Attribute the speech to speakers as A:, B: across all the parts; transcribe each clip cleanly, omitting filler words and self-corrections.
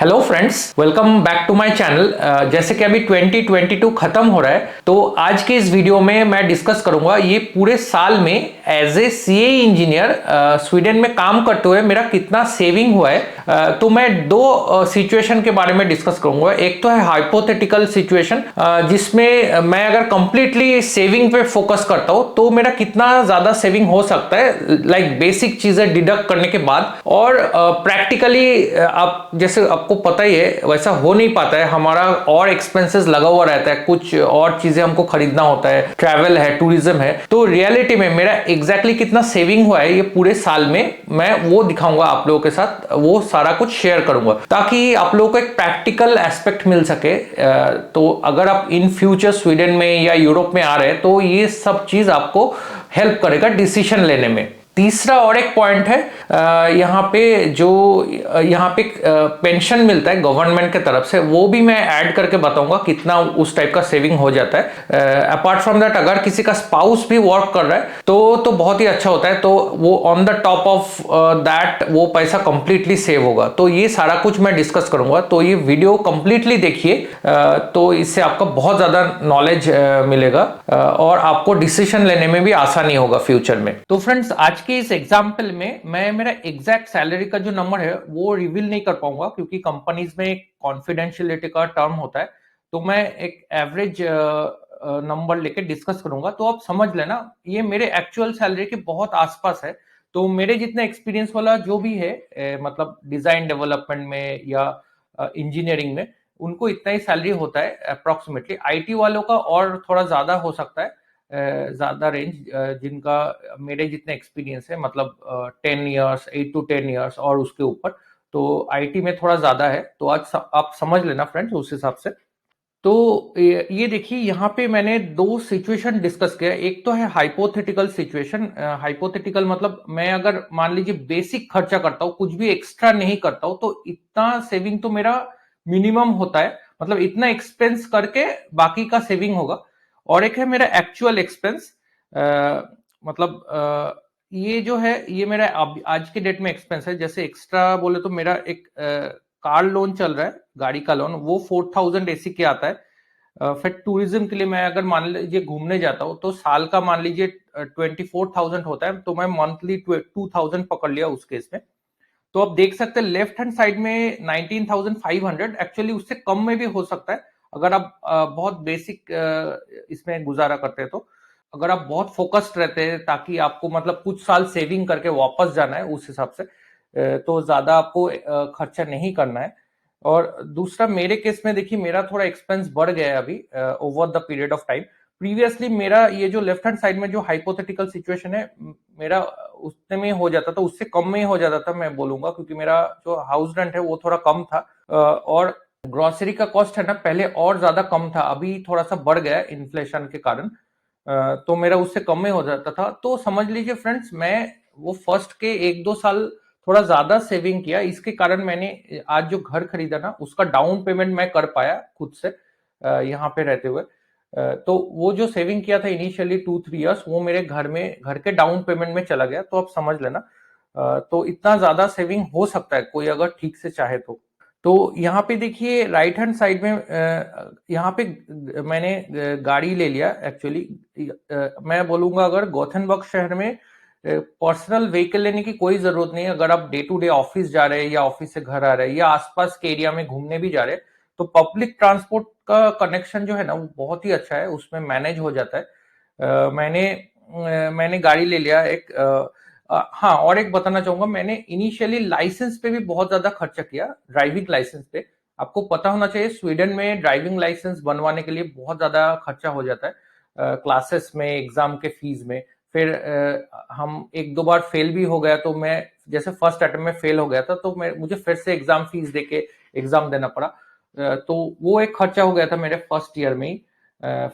A: Hello friends, welcome back to my channel. जैसे कि अभी 2022 खत्म हो रहा है, तो आज के इस वीडियो में मैं डिस्कस करूंगा ये पूरे साल में as a CA engineer Sweden में काम करते हुए मेरा कितना सेविंग हुआ है। तो मैं दो सिचुएशन के बारे में डिस्कस करूंगा। एक तो है हाइपोथेटिकल सिचुएशन, जिसमें मैं अगर कंप्लीटली सेविंग पे फोकस करता हूं तो मेरा कितना ज्यादा सेविंग हो सकता है, लाइक बेसिक चीजें डिडक्ट करने के बाद। और प्रैक्टिकली आप जैसे आपको पता ही है वैसा हो नहीं पाता है, हमारा और एक्सपेंसेस लगा हुआ रहता है, कुछ और चीजें हमको खरीदना होता है, ट्रैवल है, टूरिज्म है। तो रियलिटी में मेरा एग्जैक्टली कितना सेविंग हुआ है ये पूरे साल में, मैं वो दिखाऊंगा आप लोगों के साथ, वो सारा कुछ शेयर करूंगा ताकि आप लोगों को एक प्रैक्टिकल एस्पेक्ट मिल सके। तो अगर आप इन फ्यूचर स्वीडन में या यूरोप में आ रहे हैं तो ये सब चीज आपको हेल्प करेगा डिसीजन लेने में। तीसरा और एक पॉइंट है, यहाँ पे जो यहाँ पे पेंशन मिलता है गवर्नमेंट के तरफ से, वो भी मैं ऐड करके बताऊंगा कितना उस टाइप का सेविंग हो जाता है। अपार्ट फ्रॉम दैट, अगर किसी का स्पाउस भी वर्क कर रहा है तो बहुत ही अच्छा होता है, तो वो on the top of that वो पैसा कंप्लीटली सेव होगा। तो ये सारा कुछ मैं डिस्कस करूंगा, तो ये वीडियो कंप्लीटली देखिए, तो इससे आपका बहुत ज्यादा नॉलेज मिलेगा और आपको डिसीजन लेने में भी आसानी होगा फ्यूचर में। तो फ्रेंड्स, आज के इस एग्जाम्पल में मैं मेरा एग्जैक्ट सैलरी का जो नंबर है वो रिवील नहीं कर पाऊंगा, क्योंकि कंपनीज में एक कॉन्फिडेंशियलिटी का टर्म होता है। तो मैं एक एवरेज नंबर लेके डिस्कस करूंगा, तो आप समझ लेना ये मेरे एक्चुअल सैलरी के बहुत आसपास है। तो मेरे जितना एक्सपीरियंस वाला जो भी है, मतलब डिजाइन डेवलपमेंट में या इंजीनियरिंग में, उनको इतना ही सैलरी होता है अप्रोक्सीमेटली। आईटी वालों का और थोड़ा ज्यादा हो सकता है, ज्यादा रेंज, जिनका मेरे जितने एक्सपीरियंस है, मतलब 10 ईयर्स, 8 to 10 ईयर्स और उसके ऊपर, तो आईटी में थोड़ा ज्यादा है। तो आज आप समझ लेना फ्रेंड्स उस हिसाब से। तो ये देखिए, यहाँ पे मैंने दो सिचुएशन डिस्कस किया। एक तो है हाइपोथेटिकल सिचुएशन। हाइपोथेटिकल मतलब मैं अगर मान लीजिए बेसिक खर्चा करता हूँ, कुछ भी एक्स्ट्रा नहीं करता हूँ, तो इतना सेविंग तो मेरा मिनिमम होता है, मतलब इतना एक्सपेंस करके बाकी का सेविंग होगा। और एक है मेरा एक्चुअल एक्सपेंस, मतलब ये जो है ये मेरा आज के डेट में एक्सपेंस है। जैसे एक्स्ट्रा बोले तो मेरा एक कार लोन चल रहा है, गाड़ी का लोन, वो 4000 एसी के आता है। फिर टूरिज्म के लिए मैं अगर मान लीजिए घूमने जाता हूँ तो साल का मान लीजिए 24,000 होता है, तो मैं मंथली 2000 पकड़ लिया उस केस में। तो आप देख सकते हैं लेफ्ट हैंड साइड में 19,500, एक्चुअली उससे कम में भी हो सकता है अगर आप बहुत बेसिक इसमें गुजारा करते हैं। तो अगर आप बहुत फोकस्ड रहते हैं ताकि आपको मतलब कुछ साल सेविंग करके वापस जाना है, उस हिसाब से तो ज्यादा आपको खर्चा नहीं करना है। और दूसरा मेरे केस में देखिए, मेरा थोड़ा एक्सपेंस बढ़ गया है अभी over the period of time. Previously मेरा ये जो लेफ्ट हैंड साइड में जो हाइपोथेटिकल सिचुएशन है, मेरा उतने में हो जाता था, उससे कम में हो जाता था मैं बोलूंगा, क्योंकि मेरा जो हाउस रेंट है वो थोड़ा कम था, और ग्रोसरी का कॉस्ट है ना पहले और ज्यादा कम था, अभी थोड़ा सा बढ़ गया इन्फ्लेशन के कारण। तो मेरा उससे कम में हो जाता था। तो समझ लीजिए फ्रेंड्स, मैं वो फर्स्ट के 1-2 साल थोड़ा ज्यादा सेविंग किया, इसके कारण मैंने आज जो घर खरीदा ना उसका डाउन पेमेंट मैं कर पाया खुद से, यहाँ पे रहते हुए। तो वो जो सेविंग किया था इनिशियली 2-3 ईयर्स, वो मेरे घर के डाउन पेमेंट में चला गया। तो आप समझ लेना, तो इतना ज्यादा सेविंग हो सकता है कोई अगर ठीक से चाहे तो यहाँ पे देखिए राइट हैंड साइड में, यहाँ पे मैंने गाड़ी ले लिया एक्चुअली। मैं बोलूंगा अगर गोथेनबर्ग शहर में पर्सनल व्हीकल लेने की कोई जरूरत नहीं है। अगर आप डे टू डे ऑफिस जा रहे हैं या ऑफिस से घर आ रहे हैं या आसपास के एरिया में घूमने भी जा रहे हैं, तो पब्लिक ट्रांसपोर्ट का कनेक्शन जो है ना वो बहुत ही अच्छा है, उसमें मैनेज हो जाता है। मैंने गाड़ी ले लिया एक। हाँ, और एक बताना चाहूंगा, मैंने इनिशियली लाइसेंस पे भी बहुत ज्यादा खर्चा किया, ड्राइविंग लाइसेंस पे। आपको पता होना चाहिए स्वीडन में ड्राइविंग लाइसेंस बनवाने के लिए बहुत ज्यादा खर्चा हो जाता है, क्लासेस में, एग्जाम के फीस में। फिर हम 1-2 बार फेल भी हो गया, तो मैं जैसे फर्स्ट अटेम्प्ट में फेल हो गया था, तो मुझे फिर से एग्जाम फीस देके एग्जाम देना पड़ा। तो वो एक खर्चा हो गया था मेरे फर्स्ट ईयर में ही।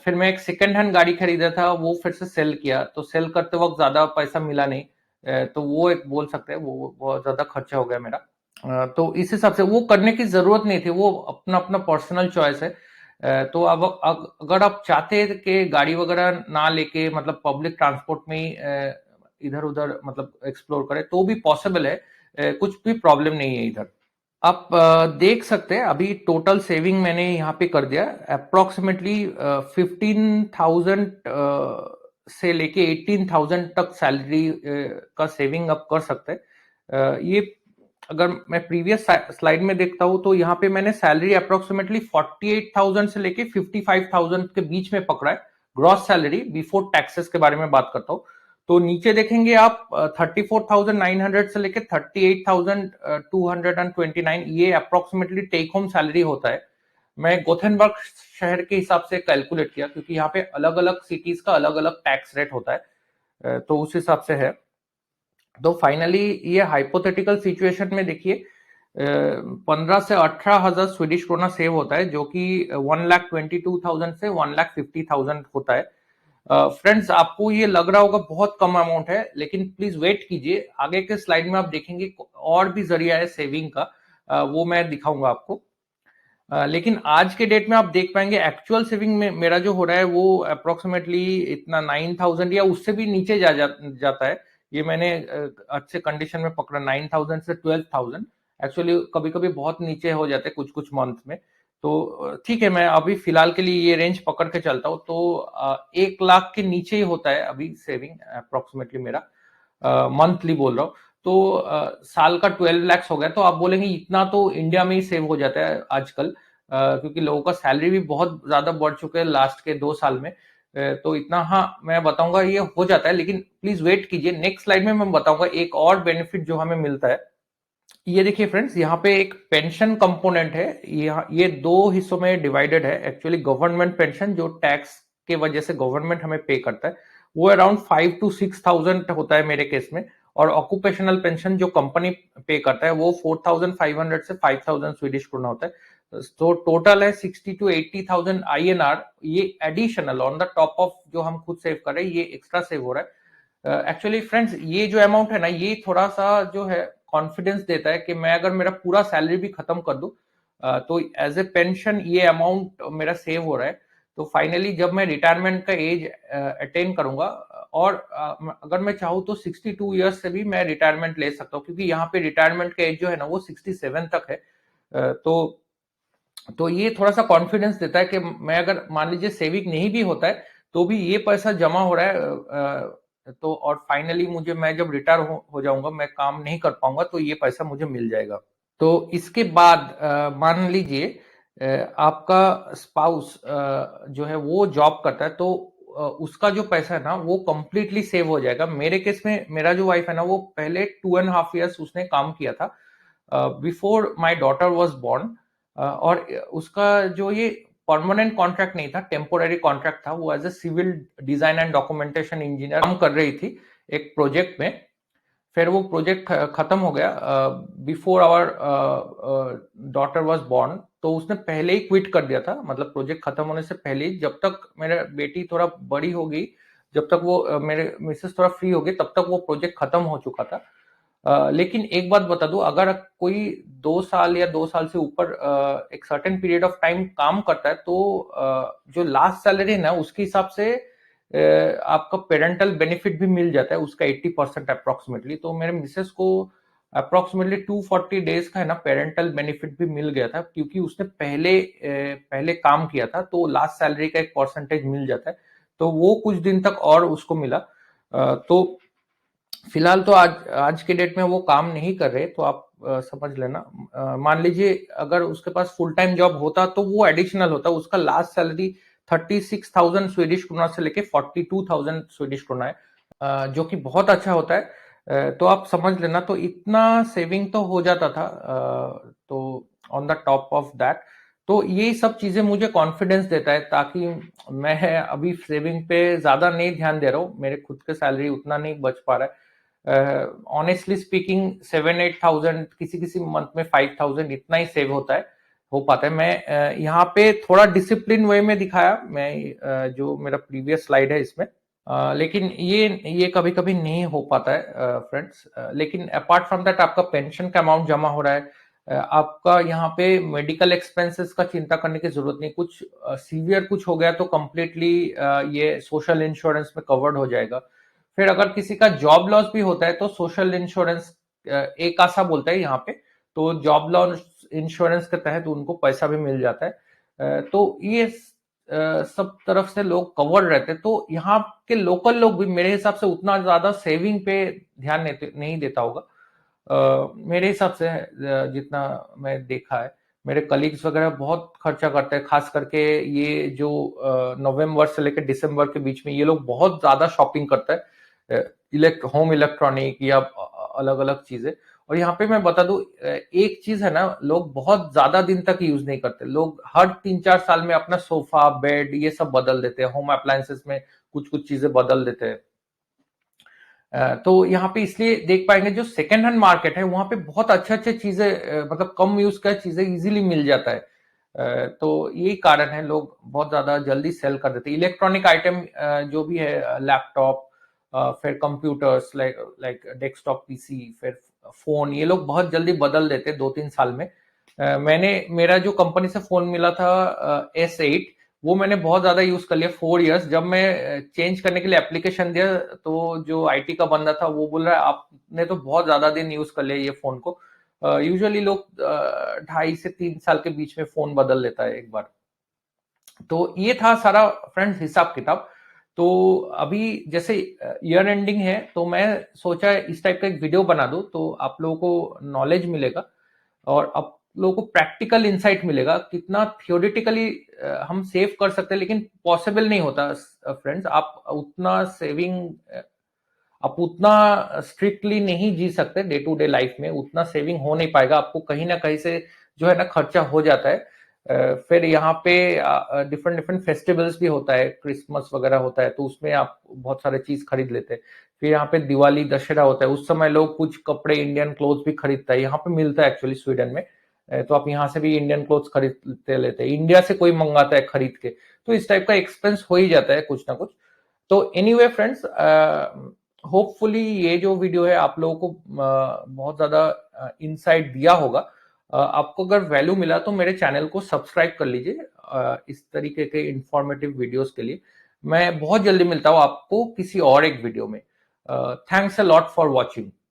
A: फिर मैं एक सेकेंड हैंड गाड़ी खरीदा था, वो फिर से सेल किया, तो सेल करते वक्त ज्यादा पैसा मिला नहीं। तो वो एक बोल सकते हैं वो बहुत ज्यादा खर्चा हो गया मेरा। तो इस हिसाब से वो करने की जरूरत नहीं थी, वो अपना अपना पर्सनल चॉइस है। तो अब अगर आप चाहते हैं कि गाड़ी वगैरह ना लेके मतलब पब्लिक ट्रांसपोर्ट में ही इधर उधर मतलब एक्सप्लोर करें, तो भी पॉसिबल है, कुछ भी प्रॉब्लम नहीं है इधर। आप देख सकते हैं अभी टोटल सेविंग मैंने यहाँ पे कर दिया अप्रोक्सीमेटली 15,000 से लेके 18,000 तक सैलरी का सेविंग आप कर सकते हैं। ये अगर मैं प्रीवियस स्लाइड में देखता हूँ तो यहाँ पे मैंने सैलरी अप्रोक्सीमेटली 48,000 से लेके 55,000 के बीच में पकड़ा है, ग्रॉस सैलरी बिफोर टैक्सेस के बारे में बात करता हूँ। तो नीचे देखेंगे आप 34,900 से लेके 38,229 ये अप्रोक्सीमेटली टेक होम सैलरी होता है। मैं गोथेनबर्ग शहर के हिसाब से कैलकुलेट किया क्योंकि यहाँ पे अलग अलग सिटीज का अलग अलग टैक्स रेट होता है, तो उस हिसाब से है। तो फाइनली ये हाइपोथेटिकल सिचुएशन में देखिए 15 से 18,000 स्वीडिश क्रोना सेव होता है, जो कि 1,22,000 से 1,50,000 होता है। फ्रेंड्स आपको ये लग रहा होगा बहुत कम अमाउंट है, लेकिन प्लीज वेट कीजिए, आगे के स्लाइड में आप देखेंगे और भी जरिया है सेविंग का, वो मैं दिखाऊंगा आपको। लेकिन आज के डेट में आप देख पाएंगे एक्चुअल सेविंग में मेरा जो हो रहा है वो अप्रोक्सीमेटली इतना 9,000 या उससे भी नीचे जाता है। ये मैंने अच्छे कंडीशन में पकड़ा 9,000 से 12,000। एक्चुअली कभी कभी बहुत नीचे हो जाते हैं कुछ कुछ मंथ में। तो ठीक है, मैं अभी फिलहाल के लिए ये रेंज पकड़ के चलता हूँ। तो 1 लाख के नीचे ही होता है अभी सेविंग अप्रोक्सीमेटली मेरा, मंथली बोल रहा हूँ। तो साल का 12 लैक्स हो गया। तो आप बोलेंगे इतना तो इंडिया में ही सेव हो जाता है आजकल, क्योंकि लोगों का सैलरी भी बहुत ज्यादा बढ़ चुके हैं लास्ट के 2 साल में। तो इतना, हाँ मैं बताऊंगा ये हो जाता है, लेकिन प्लीज वेट कीजिए, नेक्स्ट स्लाइड में मैं बताऊंगा एक और बेनिफिट जो हमें मिलता है। ये देखिए फ्रेंड्स, यहाँ पे एक पेंशन कंपोनेंट है, ये दो हिस्सों में डिवाइडेड है। एक्चुअली गवर्नमेंट पेंशन जो टैक्स के वजह से गवर्नमेंट हमें पे करता है वो अराउंड 5 to 6,000 होता है मेरे केस में, और ऑक्यूपेशनल पेंशन जो कंपनी पे करता है वो 4,500 से 5,000 स्वीडिश क्रोना होता है। तो टोटल है 60 to 80,000 INR, ये additional on the top of जो हम खुद सेव कर रहे हैं, ये एक्स्ट्रा सेव हो रहा है। एक्चुअली फ्रेंड्स ये जो अमाउंट है ना, ये थोड़ा सा जो है कॉन्फिडेंस देता है कि मैं अगर मेरा पूरा सैलरी भी खत्म कर दूं तो एज ए पेंशन ये अमाउंट मेरा सेव हो रहा है। तो फाइनली जब मैं रिटायरमेंट का एज अटेन करूंगा, और अगर मैं चाहूँ तो 62 ईयर्स से भी मैं रिटायरमेंट ले सकता हूँ, क्योंकि यहाँ पे रिटायरमेंट का एज जो है ना वो 67 तक है। तो ये थोड़ा सा कॉन्फिडेंस देता है कि मैं अगर मान लीजिए सेविंग नहीं भी होता है तो भी ये पैसा जमा हो रहा है, तो और फाइनली मुझे, मैं जब रिटायर हो जाऊंगा, मैं काम नहीं कर पाऊंगा, तो ये पैसा मुझे मिल जाएगा। तो इसके बाद मान लीजिए आपका स्पाउस जो है वो जॉब करता है, तो उसका जो पैसा है ना वो कंप्लीटली सेव हो जाएगा। मेरे केस में मेरा जो वाइफ है ना वो पहले 2.5 years उसने काम किया था before my daughter was born, और उसका जो ये परमानेंट कॉन्ट्रैक्ट नहीं था, टेम्पोररी कॉन्ट्रैक्ट था। वो as a civil design and documentation engineer काम कर रही थी एक प्रोजेक्ट में। फिर वो प्रोजेक्ट खत्म हो गया before our daughter was born, तो उसने पहले ही क्विट कर दिया था, मतलब प्रोजेक्ट खत्म होने से पहले ही। जब तक मेरे बेटी थोड़ा बड़ी हो गई, जब तक वो मेरे मिसेस थोड़ा फ्री हो गई, तब तक वो प्रोजेक्ट खत्म हो चुका था। लेकिन एक बात बता दूं, अगर कोई 2 साल या 2 साल से ऊपर एक सर्टेन पीरियड ऑफ टाइम काम करता है, तो जो लास्ट सैलरी है ना उसके हिसाब से आपका पेरेंटल बेनिफिट भी मिल जाता है उसका 80% अप्रोक्सीमेटली। तो मेरे मिसेस को अप्रोक्सीमेटली 240 डेज का है ना पेरेंटल बेनिफिट भी मिल गया था, क्योंकि उसने पहले काम किया था, तो लास्ट सैलरी का एक परसेंटेज मिल जाता है। तो वो कुछ दिन तक और उसको मिला। तो फिलहाल तो आज के डेट में वो काम नहीं कर रहे, तो आप समझ लेना। मान लीजिए अगर उसके पास फुल टाइम जॉब होता तो वो एडिशनल होता, उसका लास्ट सैलरी 36,000 स्वीडिश क्रोना से लेके 42,000 स्वीडिश क्रोना है, जो कि बहुत अच्छा होता है। तो आप समझ लेना, तो इतना सेविंग तो हो जाता था। तो on the top of that, तो ये सब चीजें मुझे कॉन्फिडेंस देता है, ताकि मैं अभी सेविंग पे ज्यादा नहीं ध्यान दे रहा हूँ, मेरे खुद के सैलरी उतना नहीं बच पा रहा है। ऑनेस्टली स्पीकिंग 7-8,000, किसी किसी मंथ में 5,000 इतना ही सेव हो पाता है। मैं यहाँ पे थोड़ा डिसिप्लिन वे में दिखाया मैं, जो मेरा प्रीवियस स्लाइड है इसमें, लेकिन ये कभी कभी नहीं हो पाता है फ्रेंड्स। लेकिन अपार्ट फ्रॉम दैट आपका पेंशन का अमाउंट जमा हो रहा है, आपका यहाँ पे मेडिकल एक्सपेंसेस का चिंता करने की जरूरत नहीं। कुछ सीवियर कुछ हो गया तो कंप्लीटली ये सोशल इंश्योरेंस में कवर्ड हो जाएगा। फिर अगर किसी का जॉब लॉस भी होता है तो सोशल इंश्योरेंस एक आसा बोलता है यहाँ पे, तो जॉब लॉस इंश्योरेंस के तहत उनको पैसा भी मिल जाता है। तो ये सब तरफ से लोग कवर्ड रहते हैं। तो यहाँ के लोकल लोग भी मेरे हिसाब से उतना ज्यादा सेविंग पे ध्यान नहीं देता होगा। मेरे हिसाब से जितना मैं देखा है, मेरे कलीग्स वगैरह बहुत खर्चा करते हैं, खास करके ये जो नवंबर से लेकर दिसंबर के बीच में ये लोग बहुत ज्यादा शॉपिंग करते हैं, होम इलेक्ट्रॉनिक या अलग अलग चीजें। और यहाँ पे मैं बता दूं, एक चीज है ना, लोग बहुत ज्यादा दिन तक यूज नहीं करते। लोग हर 3-4 साल में अपना सोफा, बेड ये सब बदल देते हैं, होम अप्लायंसेस में कुछ कुछ चीजें बदल देते हैं। तो यहाँ पे इसलिए देख पाएंगे जो सेकेंड हैंड मार्केट है वहां पे बहुत अच्छे अच्छे चीजें, मतलब कम यूज का चीजें इजीली मिल जाता है। तो यही कारण है, लोग बहुत ज्यादा जल्दी सेल कर देते हैं। इलेक्ट्रॉनिक आइटम जो भी है, लैपटॉप, फिर कंप्यूटर्स लाइक डेस्कटॉप पीसी, फिर फोन, ये लोग बहुत जल्दी बदल देते हैं 2-3 साल में। मैंने मेरा जो कंपनी से फोन मिला था S8, वो मैंने बहुत ज्यादा यूज कर लिया 4 इयर्स। जब मैं चेंज करने के लिए एप्लीकेशन दिया तो जो आईटी का बंदा था वो बोल रहा है आपने तो बहुत ज्यादा दिन यूज कर लिया ये फोन को। यूजुअली लोग 2.5 से 3 साल के बीच में फोन बदल लेता है एक बार। तो ये था सारा फ्रेंड्स हिसाब किताब। तो अभी जैसे ईयर एंडिंग है तो मैं सोचा इस टाइप का एक वीडियो बना दूं, तो आप लोगों को नॉलेज मिलेगा और आप लोगों को प्रैक्टिकल इंसाइट मिलेगा। कितना थियोरिटिकली हम सेव कर सकते हैं, लेकिन पॉसिबल नहीं होता फ्रेंड्स। आप उतना स्ट्रिक्टली नहीं जी सकते डे टू डे लाइफ में, उतना सेविंग हो नहीं पाएगा। आपको कहीं ना कहीं से जो है ना खर्चा हो जाता है। फिर यहाँ पे डिफरेंट डिफरेंट फेस्टिवल्स भी होता है, क्रिसमस वगैरह होता है, तो उसमें आप बहुत सारे चीज खरीद लेते हैं। फिर यहाँ पे दिवाली दशहरा होता है, उस समय लोग कुछ कपड़े, इंडियन क्लोथ्स भी खरीदता है। यहाँ पे मिलता है एक्चुअली स्वीडन में, तो आप यहाँ से भी इंडियन क्लोथ्स खरीदते लेते हैं, इंडिया से कोई मंगाता है खरीद के। तो इस टाइप का एक्सपेंस हो ही जाता है कुछ ना कुछ। तो एनीवे फ्रेंड्स, होपफुली ये जो वीडियो है आप लोगों को बहुत ज्यादा इंसाइट दिया होगा। आपको अगर वैल्यू मिला तो मेरे चैनल को सब्सक्राइब कर लीजिए इस तरीके के इंफॉर्मेटिव वीडियोस के लिए। मैं बहुत जल्दी मिलता हूँ आपको किसी और एक वीडियो में। Thanks a lot for watching.